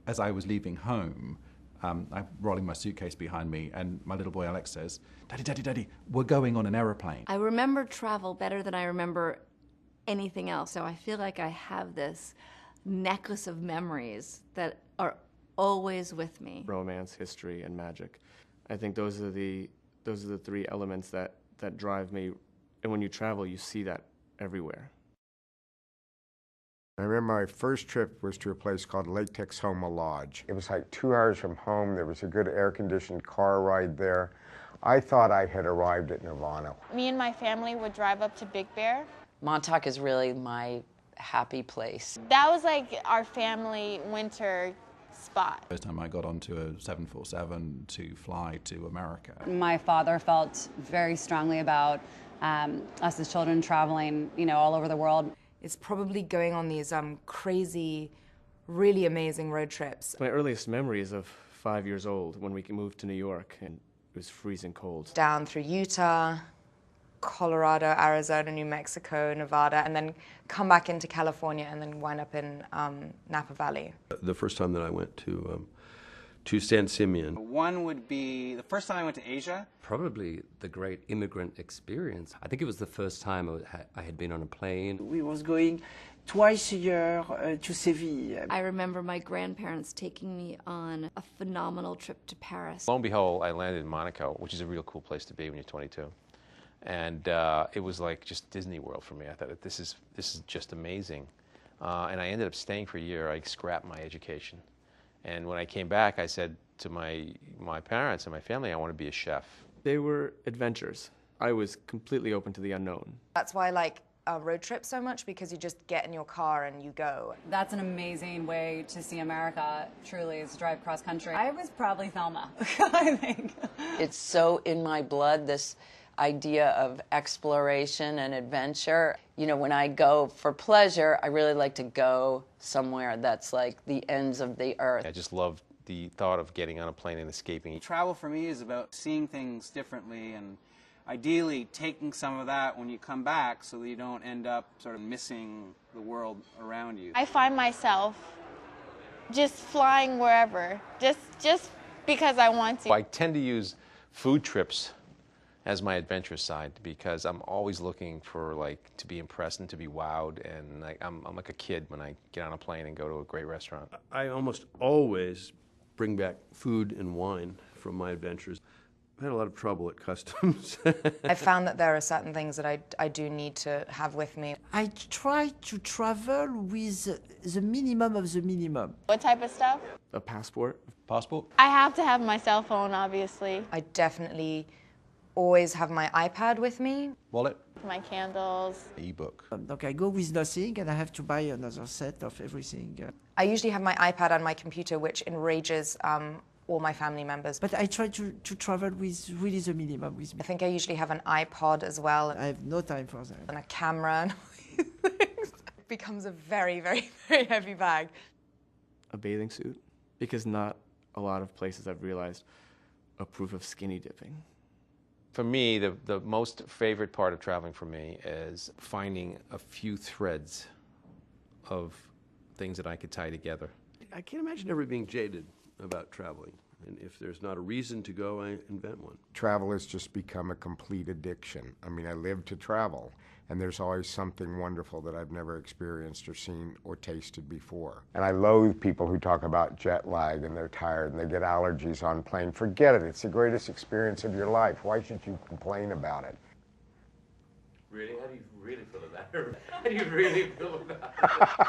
As I was leaving home, I'm rolling my suitcase behind me, and my little boy Alex says, "Daddy, Daddy, Daddy, we're going on an aeroplane." I remember travel better than I remember anything else, so I feel like I have this necklace of memories that are always with me. Romance, history, and magic. I think those are the three elements that drive me, and when you travel, you see that everywhere. I remember my first trip was to a place called Lake Texoma Lodge. It was like 2 hours from home. There was a good air-conditioned car ride there. I thought I had arrived at Nirvana. Me and my family would drive up to Big Bear. Montage is really my happy place. That was like our family winter spot. First time I got onto a 747 to fly to America. My father felt very strongly about us as children traveling, all over the world. It's probably going on these crazy, really amazing road trips. My earliest memory is of 5 years old when we moved to New York and it was freezing cold. Down through Utah, Colorado, Arizona, New Mexico, Nevada, and then come back into California and then wind up in Napa Valley. The first time that I went to San Simeon. One would be the first time I went to Asia. Probably the great immigrant experience. I think it was the first time I had been on a plane. We was going twice a year to Seville. I remember my grandparents taking me on a phenomenal trip to Paris. Lo and behold, I landed in Monaco, which is a real cool place to be when you're 22. And it was like just Disney World for me. I thought, this is just amazing. And I ended up staying for a year. I scrapped my education. And when I came back, I said to my parents and my family, I want to be a chef. They were adventures. I was completely open to the unknown. That's why I like a road trip so much, because you just get in your car and you go. That's an amazing way to see America, truly, is to drive cross country. I was probably Thelma, I think. It's so in my blood, this idea of exploration and adventure. When I go for pleasure, I really like to go somewhere that's like the ends of the earth. I just love the thought of getting on a plane and escaping. Travel for me is about seeing things differently and ideally taking some of that when you come back so that you don't end up sort of missing the world around you. I find myself just flying wherever, just because I want to. I tend to use food trips as my adventure side because I'm always looking for to be impressed and to be wowed, and I'm like a kid when I get on a plane and go to a great restaurant. I almost always bring back food and wine from my adventures. I had a lot of trouble at customs. I found that there are certain things that I do need to have with me. I try to travel with the minimum of the minimum. What type of stuff? A passport. Passport? I have to have my cell phone, obviously. I definitely always have my iPad with me. Wallet? My candles. Ebook. I go with nothing and I have to buy another set of everything. I usually have my iPad and my computer, which enrages all my family members. But I try to travel with really the minimum with me. I think I usually have an iPod as well. I have no time for that. And a camera and all these things. It becomes a very, very, very heavy bag. A bathing suit, because not a lot of places I've realized approve of skinny dipping. For me, the most favorite part of traveling for me is finding a few threads of things that I could tie together. I can't imagine ever being jaded about traveling. And if there's not a reason to go, I invent one. Travel has just become a complete addiction. I mean, I live to travel, and there's always something wonderful that I've never experienced or seen or tasted before. And I loathe people who talk about jet lag and they're tired and they get allergies on plane. Forget it. It's the greatest experience of your life. Why should you complain about it? Really? How do you really feel about it? How do you really feel about it?